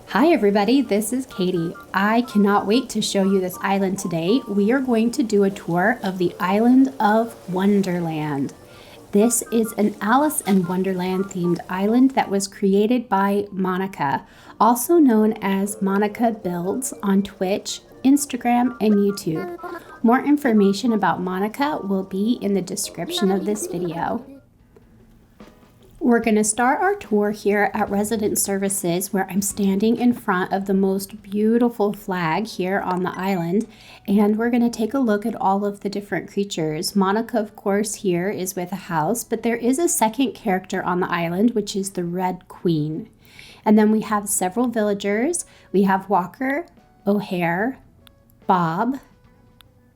Hi everybody, this is Katie. I cannot wait to show you this island today. We are going to do a tour of the island of Wonderland. This is an Alice in Wonderland themed island that was created by Monica, also known as Monica Builds on Twitch, Instagram, and YouTube. More information about Monica will be in the description of this video. We're going to start our tour here at Resident Services, where I'm standing in front of the most beautiful flag here on the island, and we're going to take a look at all of the different creatures. Monica, of course, here is with a house, but there is a second character on the island, which is the Red Queen. And then we have several villagers. We have Walker, O'Hare, Bob,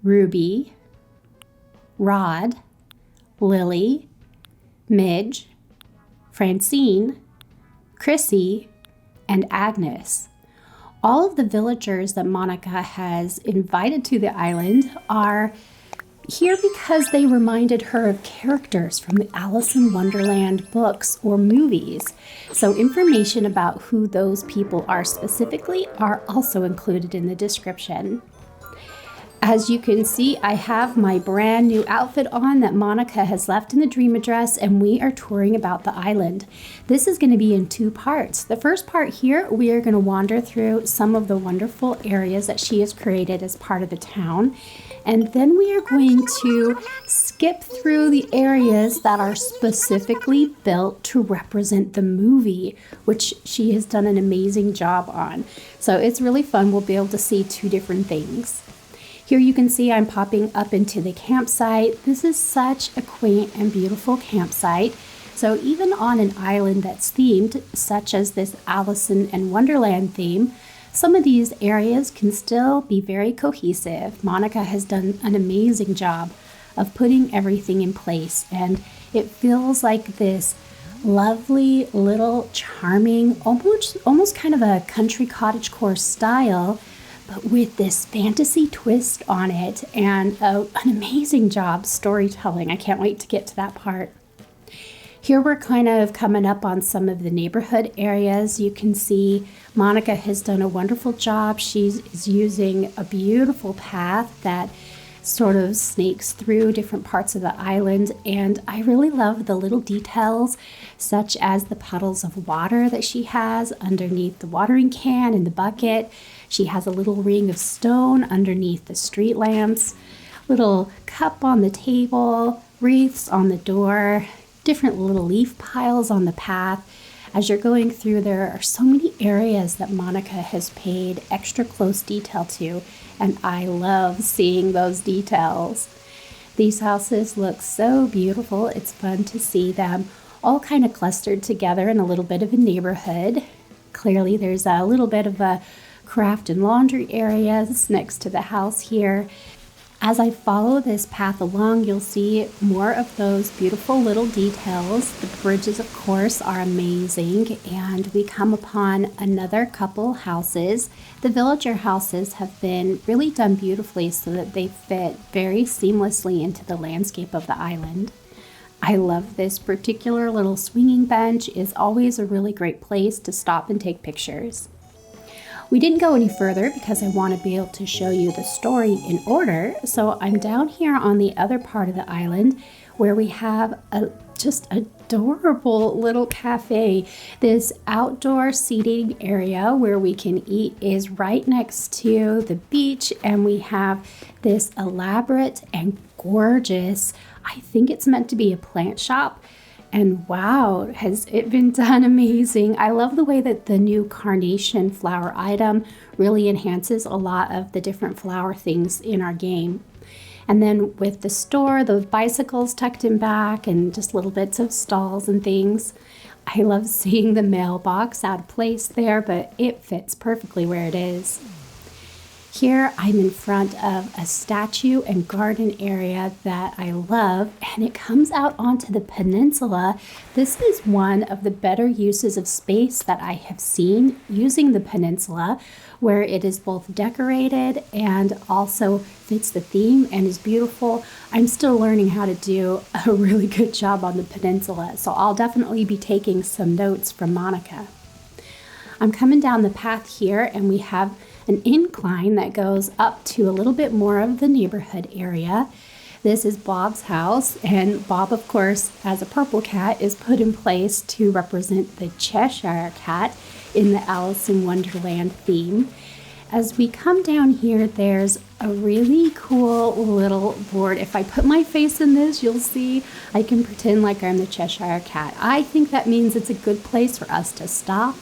Ruby, Rod, Lily, Midge, Francine, Chrissy, and Agnes. All of the villagers that Monica has invited to the island are here because they reminded her of characters from the Alice in Wonderland books or movies. So information about who those people are specifically are also included in the description. As you can see, I have my brand new outfit on that Monica has left in the dream address, and we are touring about the island. This is going to be in two parts. The first part here, we are going to wander through some of the wonderful areas that she has created as part of the town. And then we are going to skip through the areas that are specifically built to represent the movie, which she has done an amazing job on. So it's really fun. We'll be able to see two different things. Here you can see I'm popping up into the campsite. This is such a quaint and beautiful campsite. So even on an island that's themed, such as this Alice in Wonderland theme, some of these areas can still be very cohesive. Monica has done an amazing job of putting everything in place, and it feels like this lovely little charming, almost kind of a country cottagecore style, but with this fantasy twist on it, and an amazing job storytelling. I can't wait to get to that part. Here we're kind of coming up on some of the neighborhood areas. You can see Monica has done a wonderful job. She is using a beautiful path that sort of snakes through different parts of the island, and I really love the little details, such as the puddles of water that she has underneath the watering can and the bucket. She has a little ring of stone underneath the street lamps, little cup on the table, wreaths on the door, different little leaf piles on the path. As you're going through, there are so many areas that Monica has paid extra close detail to, and I love seeing those details. These houses look so beautiful. It's fun to see them all kind of clustered together in a little bit of a neighborhood. Clearly there's a little bit of a craft and laundry areas next to the house here. As I follow this path along, you'll see more of those beautiful little details. The bridges, of course, are amazing, and we come upon another couple houses. The villager houses have been really done beautifully so that they fit very seamlessly into the landscape of the island. I love this particular little swinging bench. It's always a really great place to stop and take pictures. We didn't go any further because I want to be able to show you the story in order. So I'm down here on the other part of the island where we have a just adorable little cafe. This outdoor seating area where we can eat is right next to the beach, and we have this elaborate and gorgeous, I think it's meant to be a plant shop. And wow, has it been done amazing. I love the way that the new carnation flower item really enhances a lot of the different flower things in our game. And then with the store, those bicycles tucked in back and just little bits of stalls and things. I love seeing the mailbox out of place there, but it fits perfectly where it is. Here I'm in front of a statue and garden area that I love, and it comes out onto the peninsula. This is one of the better uses of space that I have seen using the peninsula, where it is both decorated and also fits the theme and is beautiful. I'm still learning how to do a really good job on the peninsula, so I'll definitely be taking some notes from Monica. I'm coming down the path here, and we have an incline that goes up to a little bit more of the neighborhood area. This is Bob's house, and Bob, of course, as a purple cat, is put in place to represent the Cheshire cat in the Alice in Wonderland theme. As we come down here, there's a really cool little board. If I put my face in this, you'll see I can pretend like I'm the Cheshire cat. I think that means it's a good place for us to stop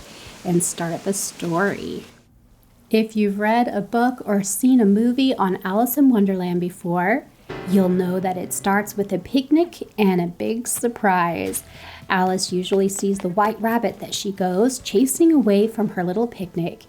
and start the story. If you've read a book or seen a movie on Alice in Wonderland before, you'll know that it starts with a picnic and a big surprise. Alice usually sees the white rabbit that she goes chasing away from her little picnic.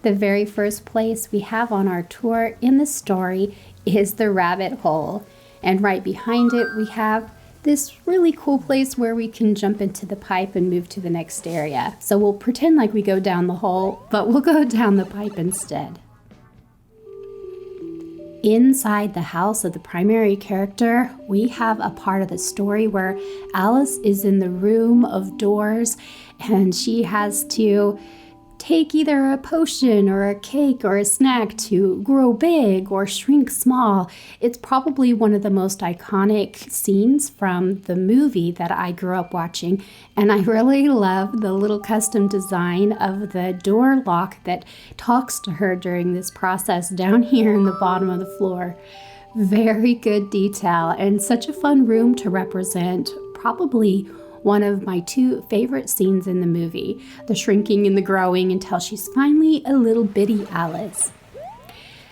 The very first place we have on our tour in the story is the rabbit hole. And right behind it, we have this really cool place where we can jump into the pipe and move to the next area. So we'll pretend like we go down the hole, but we'll go down the pipe instead. Inside the house of the primary character, we have a part of the story where Alice is in the room of doors, and she has to take either a potion or a cake or a snack to grow big or shrink small. It's probably one of the most iconic scenes from the movie that I grew up watching, and I really love the little custom design of the door lock that talks to her during this process down here in the bottom of the floor. Very good detail, and such a fun room to represent probably one of my two favorite scenes in the movie, the shrinking and the growing until she's finally a little bitty Alice.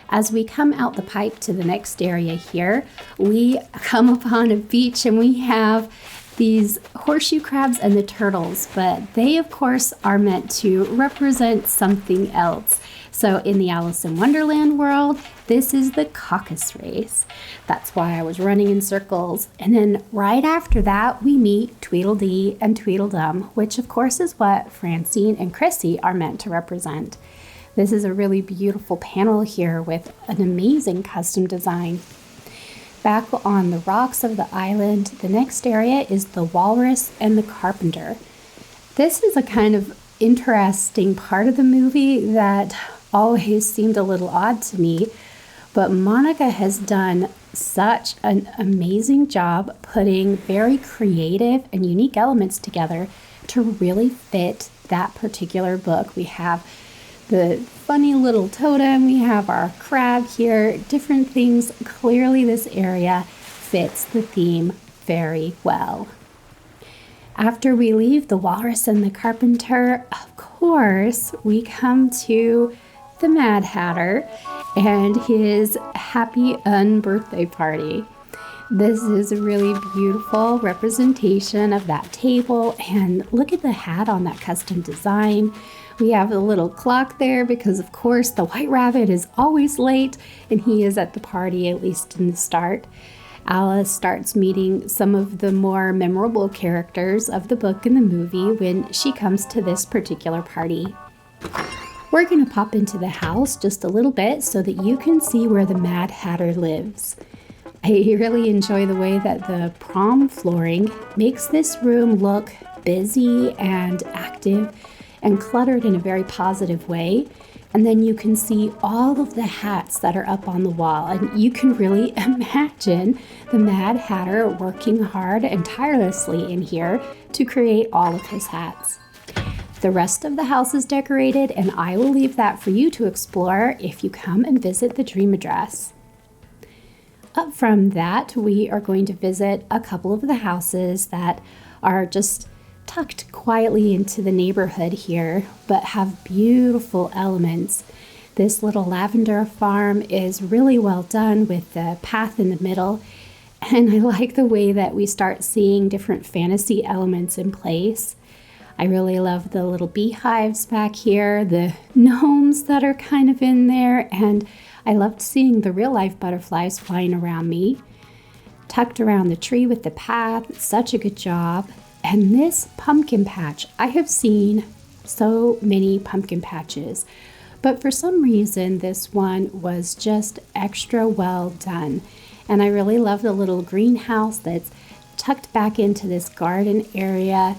As we come out the pipe to the next area here, we come upon a beach, and we have these horseshoe crabs and the turtles, but they of course are meant to represent something else. So in the Alice in Wonderland world, this is the caucus race. That's why I was running in circles. And then right after that, we meet Tweedledee and Tweedledum, which of course is what Francine and Chrissy are meant to represent. This is a really beautiful panel here with an amazing custom design. Back on the rocks of the island, the next area is the Walrus and the Carpenter. This is a kind of interesting part of the movie that always seemed a little odd to me, but Monica has done such an amazing job putting very creative and unique elements together to really fit that particular book. We have the funny little totem, we have our crab here, different things. Clearly this area fits the theme very well. After we leave the Walrus and the Carpenter, of course, we come to the Mad Hatter and his happy unbirthday party. This is a really beautiful representation of that table, and look at the hat on that custom design. We have a little clock there because of course the White Rabbit is always late, and he is at the party, at least in the start. Alice starts meeting some of the more memorable characters of the book and the movie when she comes to this particular party. We're going to pop into the house just a little bit so that you can see where the Mad Hatter lives. I really enjoy the way that the prom flooring makes this room look busy and active and cluttered in a very positive way. And then you can see all of the hats that are up on the wall, and you can really imagine the Mad Hatter working hard and tirelessly in here to create all of his hats. The rest of the house is decorated, and I will leave that for you to explore if you come and visit the Dream Address. Up from that, we are going to visit a couple of the houses that are just tucked quietly into the neighborhood here, but have beautiful elements. This little lavender farm is really well done with the path in the middle, and I like the way that we start seeing different fantasy elements in place. I really love the little beehives back here, the gnomes that are kind of in there, and I loved seeing the real-life butterflies flying around me, tucked around the tree with the path. Such a good job. And this pumpkin patch, I have seen so many pumpkin patches, but for some reason this one was just extra well done. And I really love the little greenhouse that's tucked back into this garden area.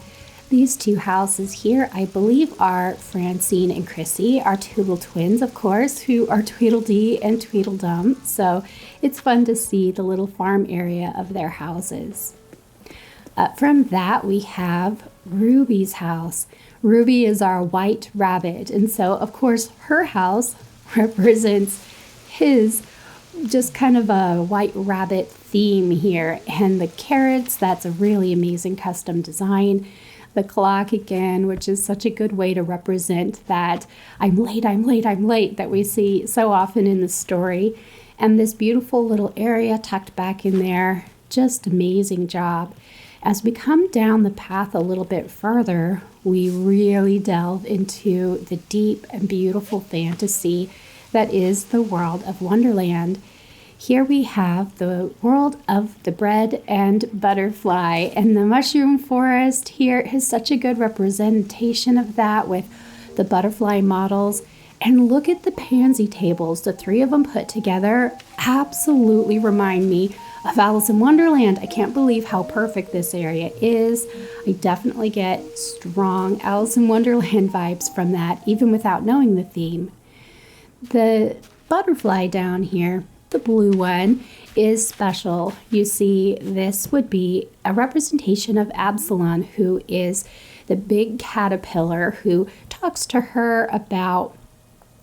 These two houses here, I believe, are Francine and Chrissy, our two little twins, of course, who are Tweedledee and Tweedledum. So it's fun to see the little farm area of their houses. From that, we have Ruby's house. Ruby is our white rabbit, and so, of course, her house represents his just kind of a white rabbit theme here. And the carrots, that's a really amazing custom design. The clock again, which is such a good way to represent that I'm late that we see so often in the story. And this beautiful little area tucked back in there, just amazing job. As we come down the path a little bit further, we really delve into the deep and beautiful fantasy that is the world of Wonderland. Here we have the world of the bread and butterfly, and the mushroom forest here is such a good representation of that with the butterfly models. And look at the pansy tables, the three of them put together absolutely remind me of Alice in Wonderland. I can't believe how perfect this area is. I definitely get strong Alice in Wonderland vibes from that, even without knowing the theme. The butterfly down here, the blue one, is special. You see, this would be a representation of Absolem, who is the big caterpillar who talks to her about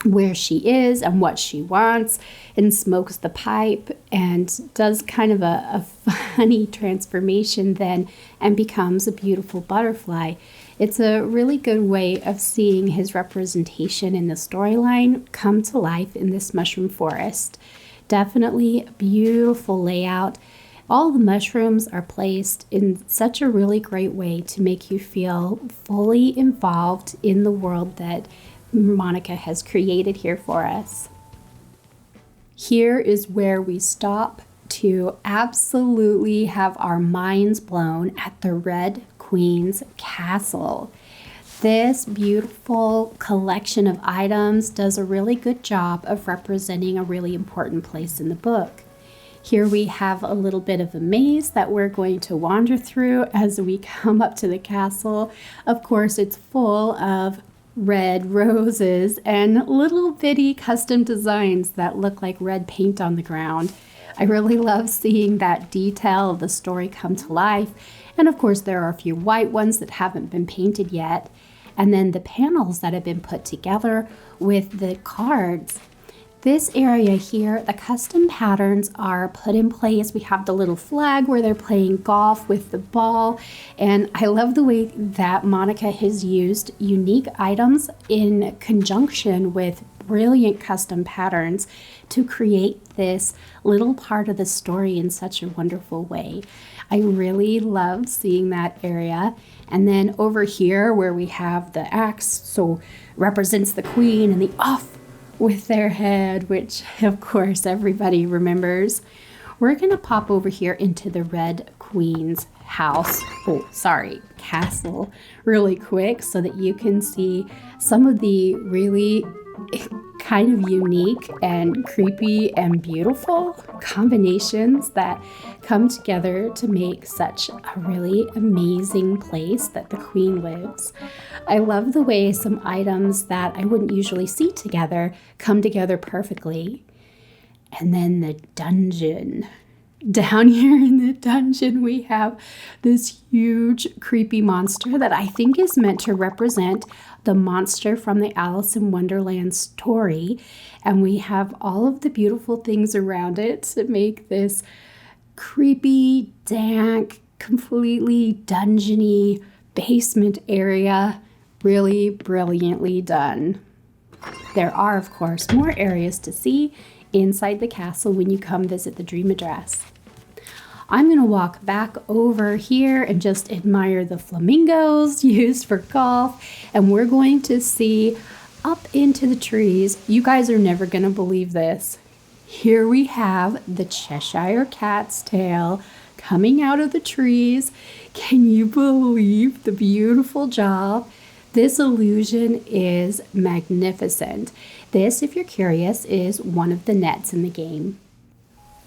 where she is and what she wants, and smokes the pipe and does kind of a funny transformation then and becomes a beautiful butterfly. It's a really good way of seeing his representation in the storyline come to life in this mushroom forest. Definitely a beautiful layout. All the mushrooms are placed in such a really great way to make you feel fully involved in the world that Monica has created here for us. Here is where we stop to absolutely have our minds blown at the Red Queen's castle. This beautiful collection of items does a really good job of representing a really important place in the book. Here we have a little bit of a maze that we're going to wander through as we come up to the castle. Of course, it's full of red roses and little bitty custom designs that look like red paint on the ground. I really love seeing that detail of the story come to life. And of course, there are a few white ones that haven't been painted yet. And then the panels that have been put together with the cards. This area here, the custom patterns are put in place. We have the little flag where they're playing golf with the ball. And I love the way that Monica has used unique items in conjunction with brilliant custom patterns to create this little part of the story in such a wonderful way. I really love seeing that area. And then over here where we have the axe, so represents the queen, and the off with their head, which of course everybody remembers. We're gonna pop over here into the Red Queen's castle really quick so that you can see some of the really kind of unique and creepy and beautiful combinations that come together to make such a really amazing place that the queen lives. I love the way some items that I wouldn't usually see together come together perfectly. And then the dungeon. Down here in the dungeon, we have this huge creepy monster that I think is meant to represent the monster from the Alice in Wonderland story. And we have all of the beautiful things around it to make this creepy, dank, completely dungeony basement area really brilliantly done. There are, of course, more areas to see inside the castle when you come visit the Dream Address. I'm going to walk back over here and just admire the flamingos used for golf, and we're going to see up into the trees. You guys are never going to believe this. Here we have the Cheshire cat's tail coming out of the trees. Can you believe the beautiful job? This illusion is magnificent. This, if you're curious, is one of the nets in the game.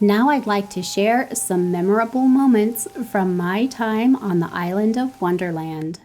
Now I'd like to share some memorable moments from my time on the island of Wonderland.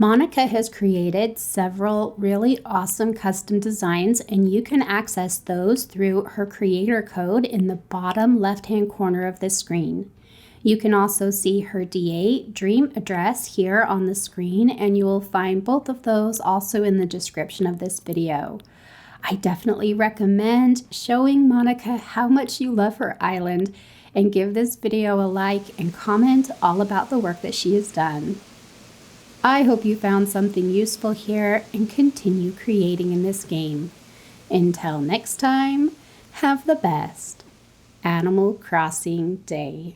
Monica has created several really awesome custom designs, and you can access those through her creator code in the bottom left-hand corner of the screen. You can also see her D8 dream address here on the screen, and you will find both of those also in the description of this video. I definitely recommend showing Monica how much you love her island, and give this video a like and comment all about the work that she has done. I hope you found something useful here and continue creating in this game. Until next time, have the best Animal Crossing day.